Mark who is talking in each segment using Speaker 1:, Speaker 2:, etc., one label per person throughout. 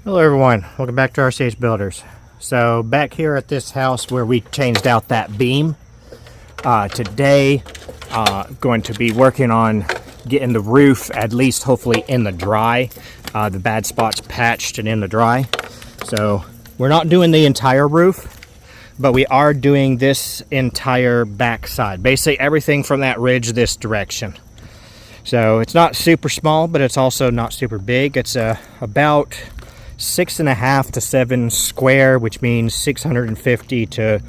Speaker 1: Hello everyone, welcome back to RCH Builders. So back here at this house where we changed out that beam, today going to be working on getting the roof at least hopefully in the dry, the bad spots patched and in the dry. So we're not doing the entire roof, but we are doing this entire back side, basically everything from that ridge this direction. So it's not super small, but it's also not super big. It's about 6.5 to 7 square, which means 650 to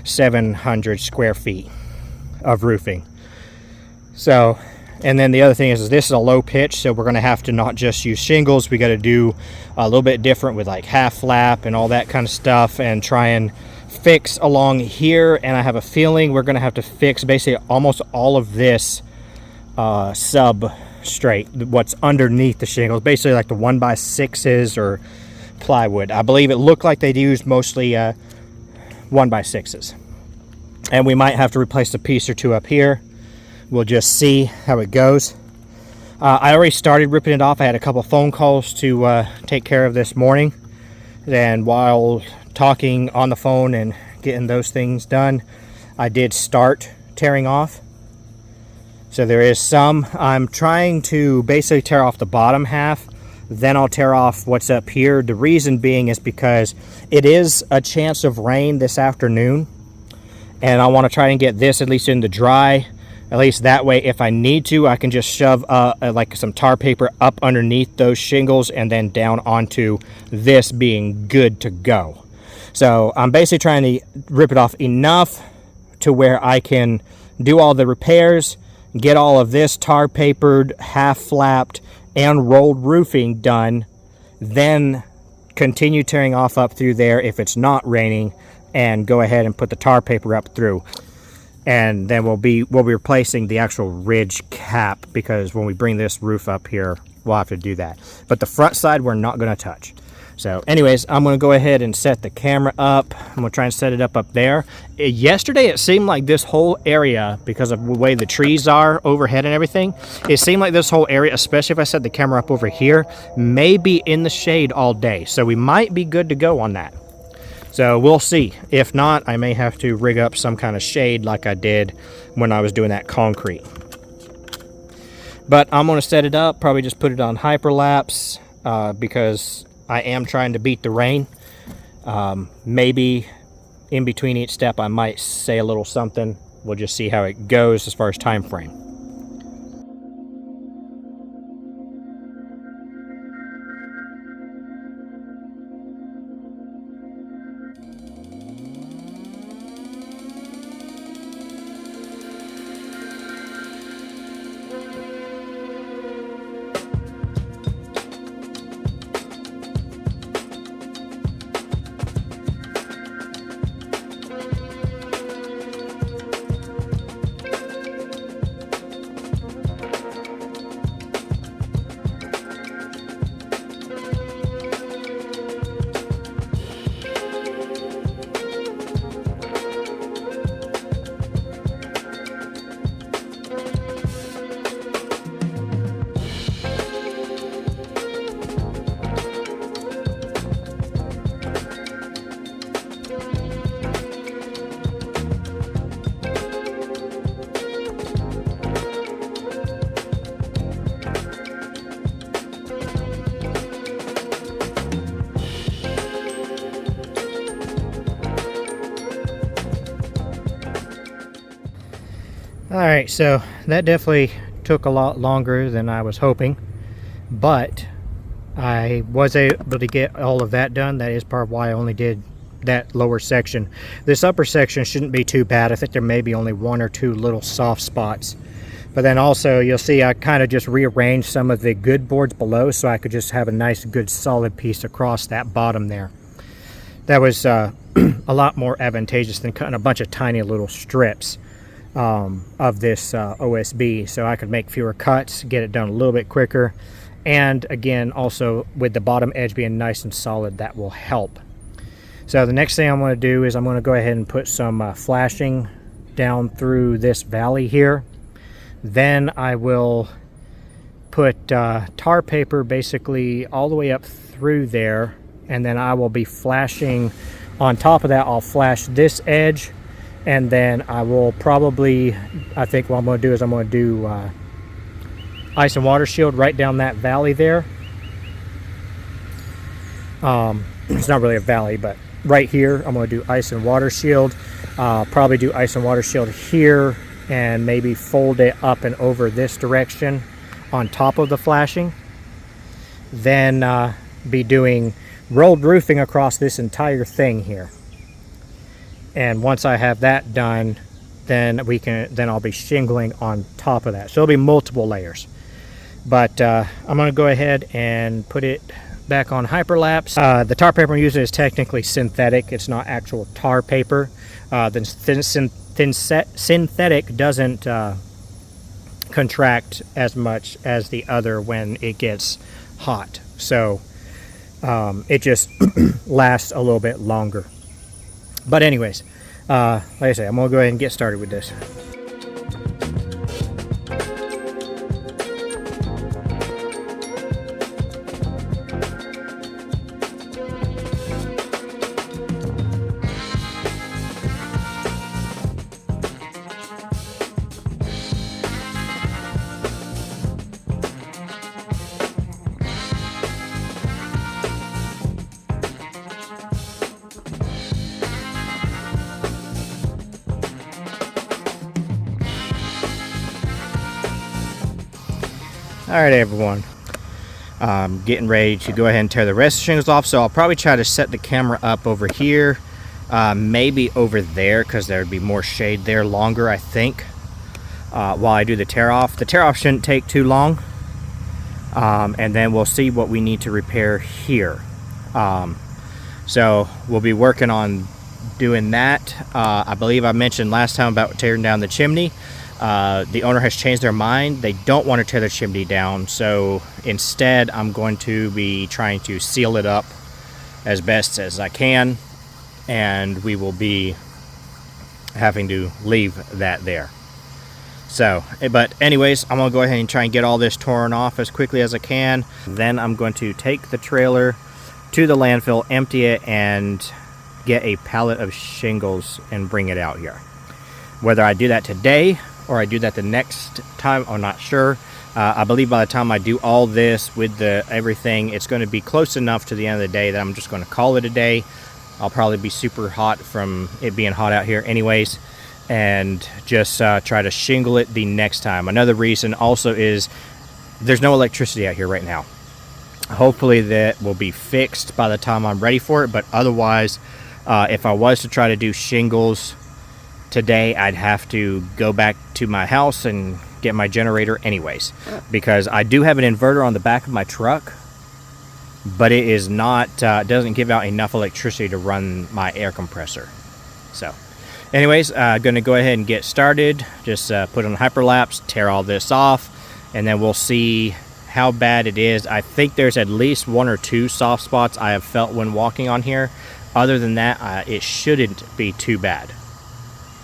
Speaker 1: 700 square feet of roofing. So, and then the other thing is this is a low pitch, so we're going to have to not just use shingles. We got to do a little bit different with like half flap and all that kind of stuff, and try and fix along here. And I have a feeling we're going to have to fix basically almost all of this substrate, what's underneath the shingles, basically like the 1x6s or plywood. I believe it looked like they'd used mostly 1x6s, and we might have to replace a piece or two up here. We'll just see how it goes. I already started ripping it off. I had a couple phone calls to take care of this morning, and while talking on the phone and getting those things done, I did start tearing off. So there is some. I'm trying to basically tear off the bottom half, then I'll tear off what's up here. The reason being is because it is a chance of rain this afternoon, and I want to try and get this at least in the dry. At least that way, if I need to, I can just shove like some tar paper up underneath those shingles and then down onto this being good to go. So I'm basically trying to rip it off enough to where I can do all the repairs, get all of this tar papered, half flapped, and rolled roofing done, then continue tearing off up through there if it's not raining, and go ahead and put the tar paper up through. And then we'll be replacing the actual ridge cap, because when we bring this roof up here, we'll have to do that. But the front side we're not going to touch. So anyways, I'm going to go ahead and set the camera up. I'm going to try and set it up there. Yesterday, it seemed like this whole area, because of the way the trees are overhead and everything, it seemed like this whole area, especially if I set the camera up over here, may be in the shade all day. So we might be good to go on that. So we'll see. If not, I may have to rig up some kind of shade like I did when I was doing that concrete. But I'm going to set it up, probably just put it on hyperlapse, because I am trying to beat the rain. Maybe in between each step I might say a little something. We'll just see how it goes as far as time frame. Alright, so that definitely took a lot longer than I was hoping, but I was able to get all of that done. That is part of why I only did that lower section. This upper section shouldn't be too bad. I think there may be only one or two little soft spots. But then also you'll see I kind of just rearranged some of the good boards below so I could just have a nice good solid piece across that bottom there. That was a lot more advantageous than cutting a bunch of tiny little strips of this OSB, so I could make fewer cuts, get it done a little bit quicker, and again also with the bottom edge being nice and solid, that will help. So the next thing I'm going to do is I'm going to go ahead and put some flashing down through this valley here. Then I will put tar paper basically all the way up through there and then I will be flashing on top of that. I'll flash this edge, and then I will probably, I think what I'm going to do is I'm going to do ice and water shield right down that valley there. It's not really a valley, but right here I'm going to do ice and water shield. Probably do ice and water shield here, and maybe fold it up and over this direction on top of the flashing. Then be doing rolled roofing across this entire thing here. And once I have that done, then I'll be shingling on top of that. So there'll be multiple layers. But I'm going to go ahead and put it back on hyperlapse. The tar paper I'm using is technically synthetic. It's not actual tar paper. The synthetic doesn't contract as much as the other when it gets hot. So it just lasts a little bit longer. But anyways, like I say, I'm going to go ahead and get started with this. Alright everyone, getting ready to go ahead and tear the rest of the shingles off. So I'll probably try to set the camera up over here, maybe over there, because there would be more shade there longer, I think, while I do the tear off. The tear off shouldn't take too long, and then we'll see what we need to repair here. So we'll be working on doing that. I believe I mentioned last time about tearing down the chimney. The owner has changed their mind. They don't want to tear the chimney down, so instead I'm going to be trying to seal it up as best as I can, and we will be having to leave that there. So, but anyways, I'm going to go ahead and try and get all this torn off as quickly as I can. Then I'm going to take the trailer to the landfill, empty it, and get a pallet of shingles and bring it out here. Whether I do that today or I do that the next time, I'm not sure. I believe by the time I do all this with everything, it's going to be close enough to the end of the day that I'm just going to call it a day. I'll probably be super hot from it being hot out here anyways, and just try to shingle it the next time. Another reason also is there's no electricity out here right now. Hopefully that will be fixed by the time I'm ready for it, but otherwise, if I was to try to do shingles today, I'd have to go back to my house and get my generator anyways, because I do have an inverter on the back of my truck, but it is not doesn't give out enough electricity to run my air compressor. So anyways, gonna go ahead and get started. Just put on hyperlapse, tear all this off, and then we'll see how bad it is. I think there's at least 1 or 2 soft spots I have felt when walking on here. Other than that, it shouldn't be too bad,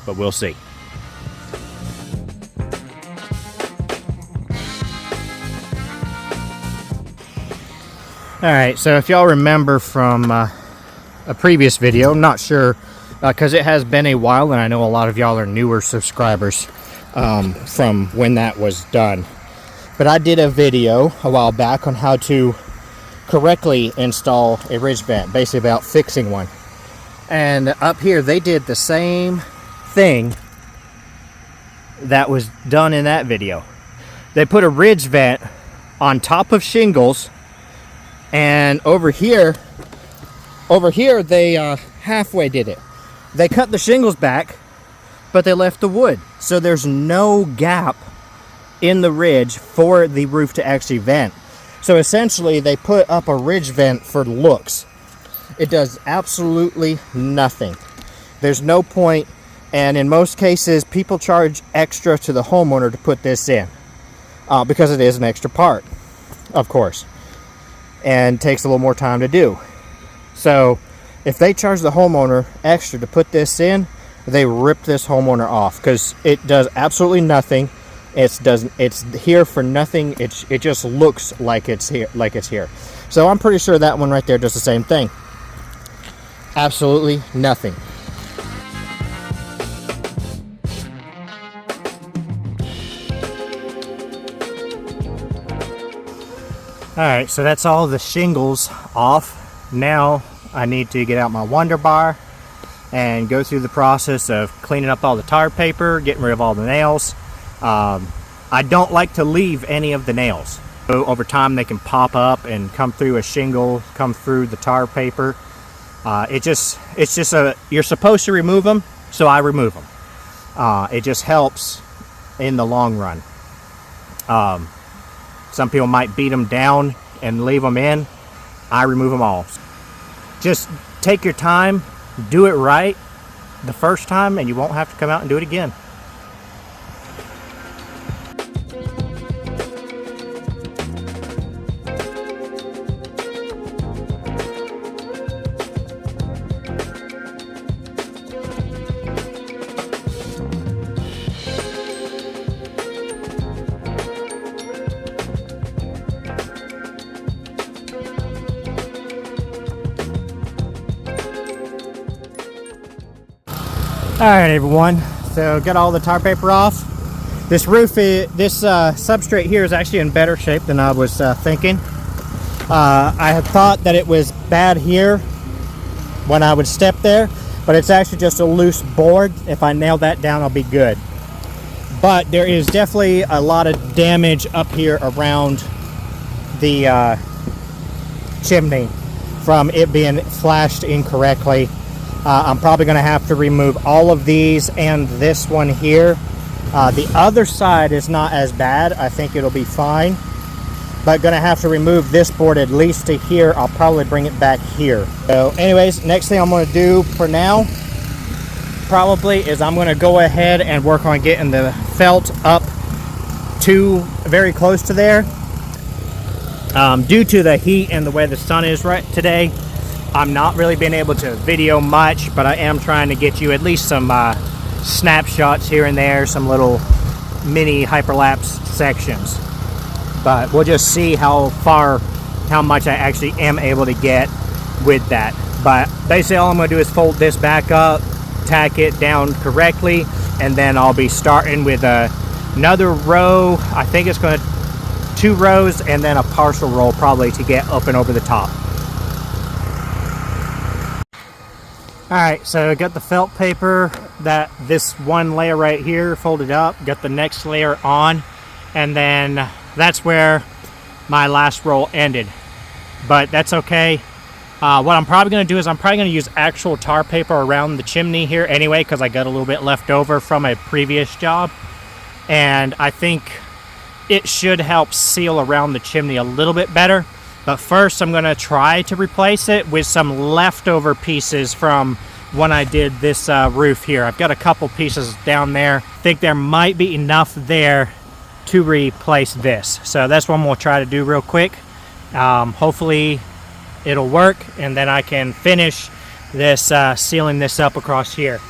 Speaker 1: but we'll see. Alright, so if y'all remember from a previous video, I'm not sure, because it has been a while, and I know a lot of y'all are newer subscribers from when that was done. But I did a video a while back on how to correctly install a ridge vent, basically about fixing one. And up here they did the same thing that was done in that video. They put a ridge vent on top of shingles, and over here they halfway did it. They cut the shingles back, but they left the wood, so there's no gap in the ridge for the roof to actually vent. So essentially they put up a ridge vent for looks. It does absolutely nothing. There's no point, and in most cases people charge extra to the homeowner to put this in, because it is an extra part, of course, and takes a little more time to do. So if they charge the homeowner extra to put this in, they rip this homeowner off, because it does absolutely nothing. It's here for nothing. It just looks like it's here. So I'm pretty sure that one right there does the same thing. Absolutely nothing. Alright, so that's all the shingles off. Now I need to get out my Wonder Bar and go through the process of cleaning up all the tar paper, getting rid of all the nails. I don't like to leave any of the nails. So over time they can pop up and come through a shingle, come through the tar paper. You're supposed to remove them, so I remove them. It just helps in the long run. Some people might beat them down and leave them in. I remove them all. Just take your time, do it right the first time, and you won't have to come out and do it again. Alright everyone, so got all the tar paper off. This substrate here is actually in better shape than I was thinking. I had thought that it was bad here when I would step there, but it's actually just a loose board. If I nail that down, I'll be good. But there is definitely a lot of damage up here around the chimney from it being flashed incorrectly. I'm probably going to have to remove all of these and this one here. The other side is not as bad. I think it'll be fine. But going to have to remove this board at least to here. I'll probably bring it back here. So anyways, next thing I'm going to do for now probably is I'm going to go ahead and work on getting the felt up to very close to there. Due to the heat and the way the sun is right today, I'm not really being able to video much, but I am trying to get you at least some snapshots here and there, some little mini hyperlapse sections. But we'll just see how much I actually am able to get with that. But basically all I'm going to do is fold this back up, tack it down correctly, and then I'll be starting with another row. I think it's going to 2 rows and then a partial roll probably to get up and over the top. Alright, so I got the felt paper, this one layer right here folded up, got the next layer on, and then that's where my last roll ended. But that's okay. What I'm probably going to do is I'm probably going to use actual tar paper around the chimney here anyway, because I got a little bit left over from a previous job. And I think it should help seal around the chimney a little bit better. But first I'm going to try to replace it with some leftover pieces from when I did this roof here. I've got a couple pieces down there. I think there might be enough there to replace this. So that's what we'll try to do real quick. Hopefully it'll work, and then I can finish this sealing this up across here.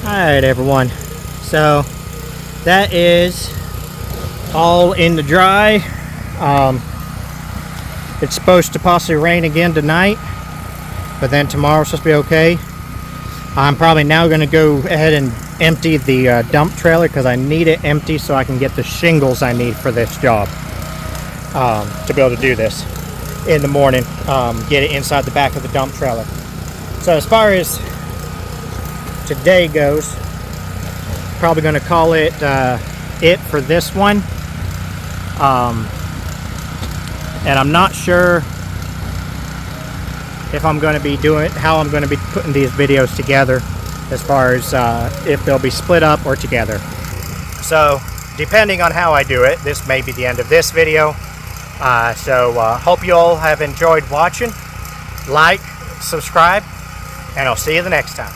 Speaker 1: Alright everyone, so that is all in the dry. It's supposed to possibly rain again tonight, but then tomorrow's supposed to be okay. I'm probably now going to go ahead and empty the dump trailer because I need it empty so I can get the shingles I need for this job, to be able to do this in the morning, get it inside the back of the dump trailer. So as far as today goes, probably going to call it for this one. And I'm not sure if I'm going to be doing how I'm going to be putting these videos together, as far as if they'll be split up or together. So depending on how I do it, this may be the end of this video. Hope you all have enjoyed watching. Like, subscribe, and I'll see you the next time.